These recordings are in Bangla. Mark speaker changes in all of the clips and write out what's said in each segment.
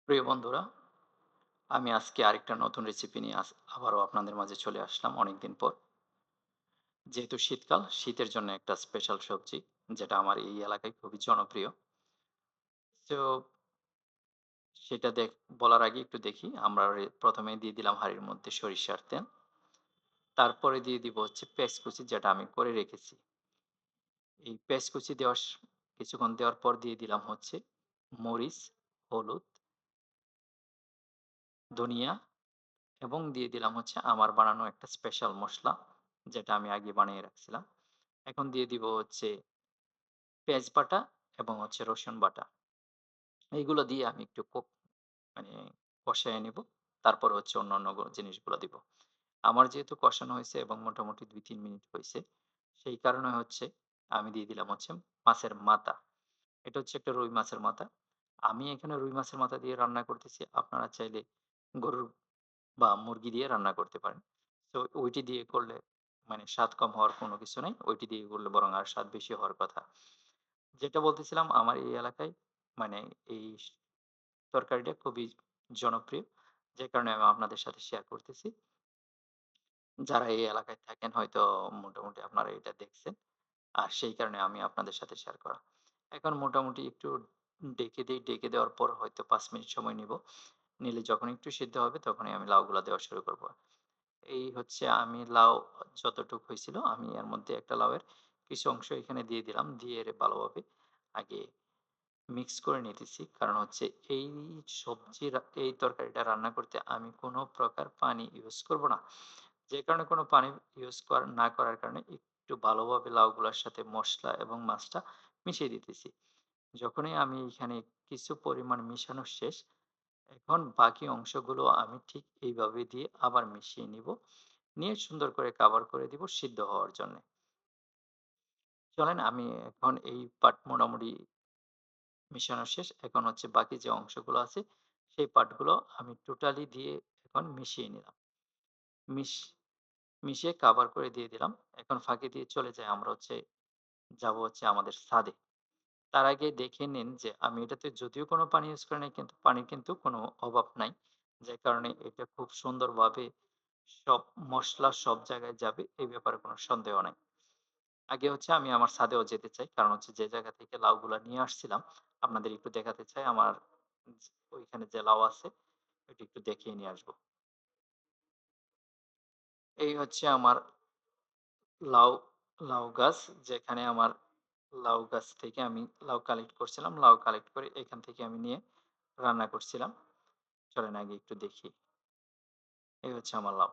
Speaker 1: প্রিয় বন্ধুরা, আমি আজকে আরেকটা নতুন রেসিপি নিয়ে আবারও আপনাদের মাঝে চলে আসলাম অনেকদিন পর। যেহেতু শীতকাল, শীতের জন্য একটা স্পেশাল সবজি যেটা আমার এই এলাকায় খুবই জনপ্রিয়। তো সেটা বলার আগে একটু দেখি আমরা ১ম এ দিয়ে দিলাম হাঁড়ির মধ্যে সরিষার তেল। তারপরে দিয়ে দিব হচ্ছে পেঁয়াজ কুচি যেটা আমি করে রেখেছি। এই পেঁয়াজ কুচি কিছুক্ষণ দেওয়ার পর দিয়ে দিলাম হচ্ছে মরিচ, হলুদ, ধনিয়া এবং দিয়ে দিলাম হচ্ছে আমার বানানো একটা স্পেশাল মসলা, যেটা আমি আগে বানিয়ে রাখছিলাম। এখন দিয়ে দিব হচ্ছে পেঁয়াজ বাটা এবং হচ্ছে রসুন বাটা। এইগুলো দিয়ে আমি একটু মানে কষায় নিব। তারপর হচ্ছে অন্যান্য জিনিসগুলো দিব। আমার যেহেতু কষানো হইছে এবং মোটামুটি ২-৩ মিনিট হইছে, সেই কারণে হচ্ছে আমি দিয়ে দিলাম হচ্ছে মাছের মাথা। এটা হচ্ছে একটা রুই মাছের মাথা। আমি এখানে রুই মাছের মাথা দিয়ে রান্না করতেছি। আপনারা চাইলে গরুর বা মুরগি দিয়ে রান্না করতে পারেন। তো ওইটি দিয়ে করলে মানে স্বাদ কম হওয়ার কোনো কিছু নাই। ওইটি দিয়ে করলে বরং আর স্বাদ বেশি হওয়ার কথা। যেটা বলতেছিলাম আমার এই এলাকায় মানে এই তরকারিটা খুবই জনপ্রিয়। যে কারণে আমি আপনাদের সাথে শেয়ার করতেছি। যারা এই এলাকায় থাকেন হয়তো মোটামুটি আপনারা এটা দেখছেন। আর সেই কারণে আমি আপনাদের সাথে শেয়ার করা। এখন মোটামুটি একটু ডেকে দেই। ডেকে দেওয়ার পর হয়তো ৫ মিনিট সময় নিব। নিলে যখন একটু সিদ্ধ হবে তখনই আমি লাউগুলা দেওয়া শুরু করব। এই হচ্ছে আমি লাউ যতটুক হয়েছিল আমি এর মধ্যে একটা লাউয়ের কিছু অংশ এখানে দিয়ে দিলাম। দিয়ে ভালোভাবে আগে মিক্স করে নিতেছি। কারণ হচ্ছে এই এই তরকারিটা রান্না করতে আমি কোনো প্রকার পানি ইউজ করব না। যে কারণে কোনো পানি না করার কারণে একটু ভালোভাবে লাউগুলার সাথে মসলা এবং মাছটা মিশিয়ে দিতেছি। যখনই আমি এখানে কিছু পরিমাণ মিশানো শেষ, এখন বাকি অংশগুলো আমি ঠিক এইভাবে দিয়ে আবার মিশিয়ে নিব। নিয়ে সুন্দর করে কাভার করে দিব সিদ্ধ হওয়ার জন্যে। চলেন আমি এখন এই পার্ট মোটামুটি মিশানো শেষ। এখন হচ্ছে বাকি যে অংশগুলো আছে সেই পার্টগুলো আমি টোটালি দিয়ে এখন মিশিয়ে নিলাম। মিশ মিশিয়ে কাভার করে দিয়ে দিলাম। এখন ফাঁকি দিয়ে চলে যাই আমরা হচ্ছে যাবো হচ্ছে আমাদের ছাদে। তার আগে দেখে নিন যে আমি এটাতে যদিও কোনো পানি ইউজ করি নাই কিন্তু পানির কিন্তু কোনো অভাব নাই। যে কারণে এটা খুব সুন্দরভাবে সব মসলা সব জায়গায় যাবে এই ব্যাপারে কোনো সন্দেহ নাই। আগে হচ্ছে আমি আমার ছাদেও যেতে চাই। কারণ হচ্ছে যে জায়গা থেকে লাউগুলা নিয়ে আসছিলাম, আপনাদের একটু দেখাতে চাই আমার ওইখানে যে লাউ আছে ওইটা একটু দেখিয়ে নিয়ে আসবো। এই হচ্ছে আমার লাউ লাউ গাছ, যেখানে আমার লাউ গাছ থেকে আমি লাউ কালেক্ট করছিলাম। লাউ কালেক্ট করে এখান থেকে আমি নিয়ে রান্না করছিলাম। চলেন আগে একটু দেখি। এই হচ্ছে আমার লাউ।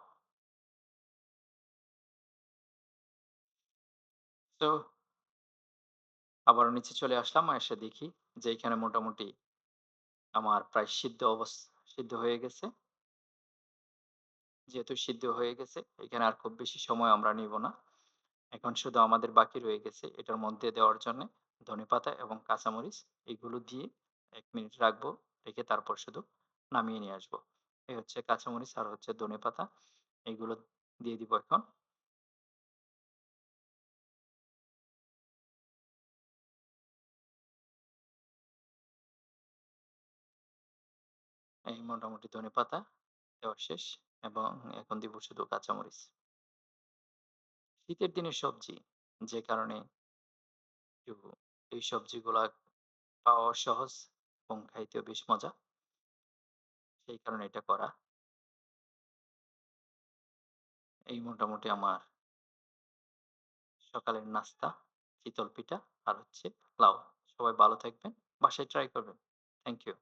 Speaker 1: তো আবারও নিচে চলে আসলাম। এসে দেখি যে এখানে মোটামুটি আমার প্রায় সিদ্ধ হয়ে গেছে। যেহেতু সিদ্ধ হয়ে গেছে, এখানে আর খুব বেশি সময় আমরা নিব না। এখন শুধু আমাদের বাকি রয়ে গেছে এটার মধ্যে দেওয়ার জন্যে ধনেপাতা এবং কাঁচামরিচ এগুলো দিয়ে ১ মিনিট রাখবো। রেখে তারপর শুধু নামিয়ে নিয়ে আসবো। এই হচ্ছে কাঁচামরিচ আর হচ্ছে ধনেপাতা। এগুলো দিয়ে দিব এখন। এই মোটামুটি ধনেপাতা দেওয়া শেষ এবং এখন দিব শুধু কাঁচামরিচ। শীতের দিনের সবজি, যে কারণে একটু এই সবজিগুলা পাওয়া সহজ এবং খাইতেও বেশ মজা। সেই কারণে এটা করা। এই মোটামুটি আমার সকালের নাস্তা, চিতল পিঠা আর হচ্ছে লাউ। সবাই ভালো থাকবেন। বাসায় ট্রাই করবেন। Thank you.